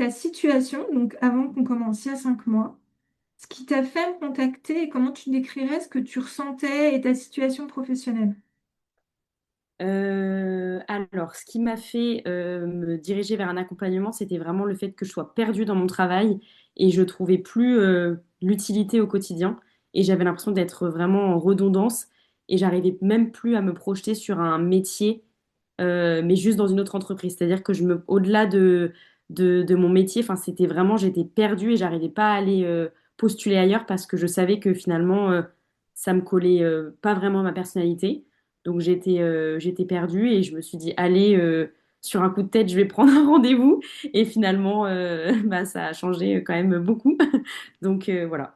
ta situation, donc avant qu'on commence il y a 5 mois, ce qui t'a fait me contacter et comment tu décrirais ce que tu ressentais et ta situation professionnelle. Alors, ce qui m'a fait me diriger vers un accompagnement, c'était vraiment le fait que je sois perdue dans mon travail et je trouvais plus l'utilité au quotidien. Et j'avais l'impression d'être vraiment en redondance et j'arrivais même plus à me projeter sur un métier, mais juste dans une autre entreprise. C'est-à-dire que au-delà de mon métier, enfin, c'était vraiment, j'étais perdue et j'arrivais pas à aller postuler ailleurs parce que je savais que finalement, ça me collait pas vraiment à ma personnalité. Donc j'étais perdue et je me suis dit, allez, sur un coup de tête, je vais prendre un rendez-vous. Et finalement, bah, ça a changé quand même beaucoup. Donc voilà.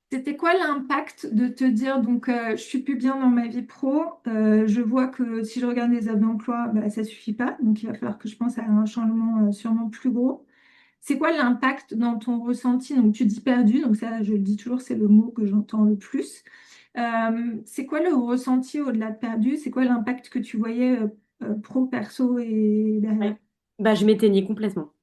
C'était quoi l'impact de te dire, donc je suis plus bien dans ma vie pro, je vois que si je regarde les offres d'emploi, bah, ça suffit pas, donc il va falloir que je pense à un changement sûrement plus gros. C'est quoi l'impact dans ton ressenti? Donc tu dis perdu, donc ça je le dis toujours, c'est le mot que j'entends le plus. C'est quoi le ressenti au-delà de perdu? C'est quoi l'impact que tu voyais pro, perso et derrière? Ouais. Bah, je m'éteignais complètement.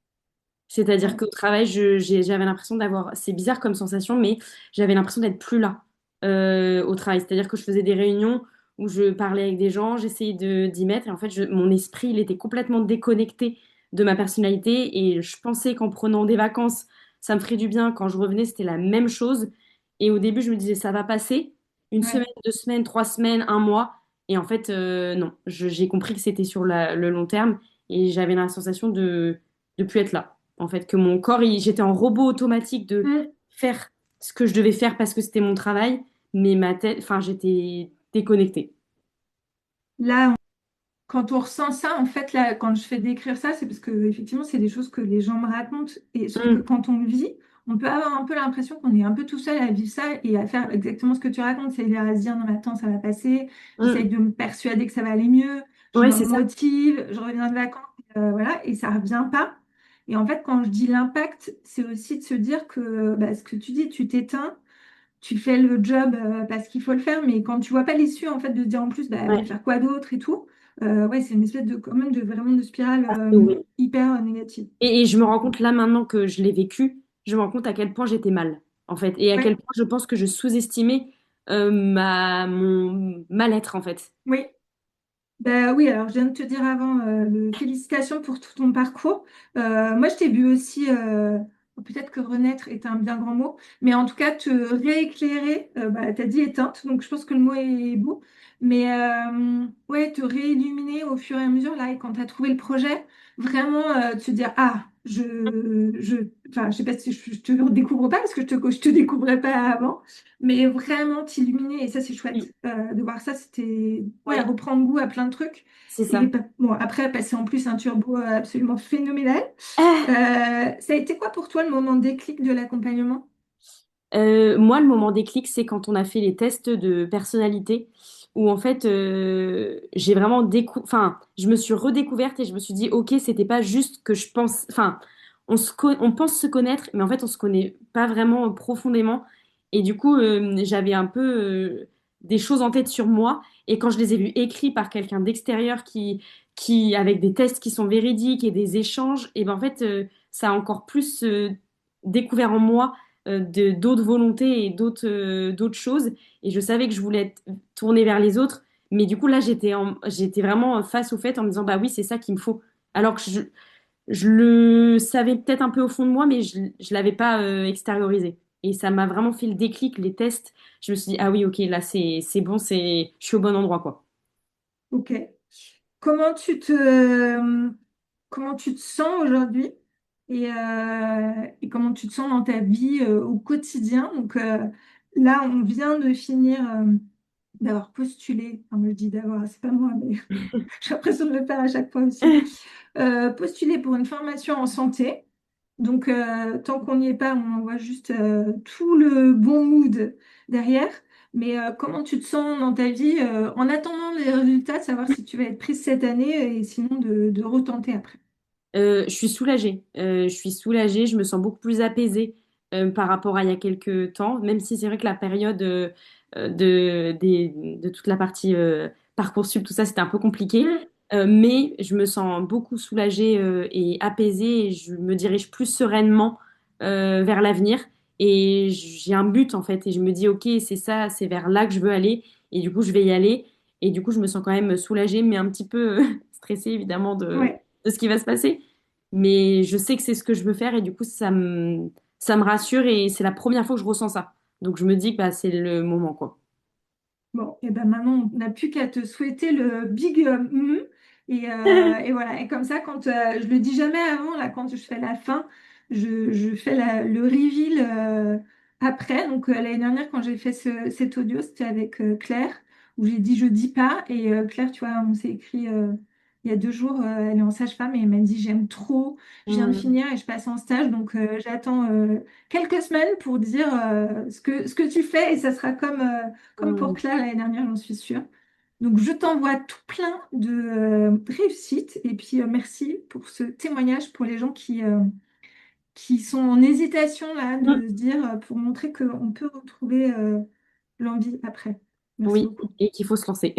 C'est-à-dire Ouais, qu'au travail, j'avais l'impression d'avoir, c'est bizarre comme sensation, mais j'avais l'impression d'être plus là au travail. C'est-à-dire que je faisais des réunions où je parlais avec des gens, j'essayais d'y mettre, et en fait, mon esprit, il était complètement déconnecté de ma personnalité, et je pensais qu'en prenant des vacances, ça me ferait du bien. Quand je revenais, c'était la même chose. Et au début, je me disais, ça va passer, une semaine, ouais. 2 semaines, 3 semaines, un mois. Et en fait, non, j'ai compris que c'était sur le long terme, et j'avais la sensation de plus être là. En fait, que mon corps, j'étais en robot automatique de Mm. faire ce que je devais faire parce que c'était mon travail, mais ma tête, enfin, j'étais déconnectée. Là, quand on ressent ça, en fait, là, quand je fais décrire ça, c'est parce que effectivement, c'est des choses que les gens me racontent. Et sauf que Mm, quand on le vit, on peut avoir un peu l'impression qu'on est un peu tout seul à vivre ça et à faire exactement ce que tu racontes. C'est-à-dire à se dire, non, mais attends, ça va passer. J'essaye mm. de me persuader que ça va aller mieux. Je Ouais, me c'est ça. motive, je reviens de vacances, voilà, et ça revient pas. Et en fait, quand je dis l'impact, c'est aussi de se dire que bah, ce que tu dis, tu t'éteins. Tu fais le job parce qu'il faut le faire, mais quand tu vois pas l'issue, en fait, de se dire en plus, bah, je vais Ouais. faire quoi d'autre et tout, ouais, c'est une espèce de, quand même, de vraiment de spirale Oui. hyper négative. Et je me rends compte là maintenant que je l'ai vécu, je me rends compte à quel point j'étais mal, en fait, et à quel Ouais, point je pense que je sous-estimais mon mal-être, en fait. oui. Bah oui, alors je viens de te dire avant, félicitations pour tout ton parcours. Moi, je t'ai vu aussi, peut-être que renaître est un bien grand mot, mais en tout cas, te rééclairer, bah, tu as dit éteinte, donc je pense que le mot est beau, mais ouais, te réilluminer au fur et à mesure, là, et quand tu as trouvé le projet, vraiment de se dire, ah, enfin, je sais pas si je te découvre pas, parce que je te découvrais pas avant, mais vraiment t'illuminer, et ça c'est Mm. chouette de voir ça, c'était ouais, Ouais, reprendre goût à plein de trucs. c'est Et ça. bon, après, passer en plus un turbo absolument phénoménal. Ah. Ça a été quoi pour toi le moment déclic de l'accompagnement? Moi, le moment déclic, c'est quand on a fait les tests de personnalité, où en fait, j'ai vraiment enfin, je me suis redécouverte et je me suis dit, ok, c'était pas juste que je pense, enfin, on pense se connaître, mais en fait, on se connaît pas vraiment profondément. Et du coup, j'avais un peu des choses en tête sur moi, et quand je les ai vues écrites par quelqu'un d'extérieur avec des tests qui sont véridiques et des échanges, et ben en fait, ça a encore plus découvert en moi d'autres volontés et d'autres choses. Et je savais que je voulais être tournée vers les autres. Mais du coup, là, j'étais vraiment face au fait en me disant, bah oui, c'est ça qu'il me faut. Alors que je le savais peut-être un peu au fond de moi, mais je l'avais pas extériorisé. Et ça m'a vraiment fait le déclic, les tests. Je me suis dit, ah oui, ok, là, c'est bon, je suis au bon endroit, quoi. Ok. Comment comment tu te sens aujourd'hui et comment tu te sens dans ta vie au quotidien? Donc là, on vient de finir d'avoir postulé. Enfin, moi, je dis d'avoir, c'est pas moi, mais j'ai l'impression de le faire à chaque fois aussi. Postulé pour une formation en santé. Donc, tant qu'on n'y est pas, on envoie juste tout le bon mood derrière. Mais comment tu te sens dans ta vie en attendant les résultats, de savoir si tu vas être prise cette année et sinon de retenter après. Je suis soulagée. Je suis soulagée. Je me sens beaucoup plus apaisée par rapport à il y a quelques temps, même si c'est vrai que la période de toute la partie Parcoursup, tout ça, c'était un peu compliqué. Mais je me sens beaucoup soulagée et apaisée et je me dirige plus sereinement vers l'avenir. Et j'ai un but en fait et je me dis ok, c'est ça, c'est vers là que je veux aller et du coup je vais y aller. Et du coup je me sens quand même soulagée mais un petit peu stressée évidemment Ouais. de ce qui va se passer. Mais je sais que c'est ce que je veux faire et du coup ça me rassure et c'est la première fois que je ressens ça. Donc je me dis que bah, c'est le moment quoi. Bon, et ben maintenant, on n'a plus qu'à te souhaiter le big et voilà. Et comme ça, quand je le dis jamais avant, là, quand je fais la fin, je fais le reveal après. Donc l'année dernière, quand j'ai fait cet audio, c'était avec Claire, où j'ai dit je dis pas. Et Claire, tu vois, on s'est écrit il y a 2 jours, elle est en sage-femme et elle m'a dit j'aime trop, je viens de Mm, finir et je passe en stage. Donc j'attends quelques semaines pour dire ce que tu fais et ça sera comme pour mm, Claire l'année dernière, j'en suis sûre. Donc, je t'envoie tout plein de réussites et puis merci pour ce témoignage pour les gens qui sont en hésitation là, mm. de se dire pour montrer qu'on peut retrouver l'envie après. Merci Oui, beaucoup. et qu'il faut se lancer.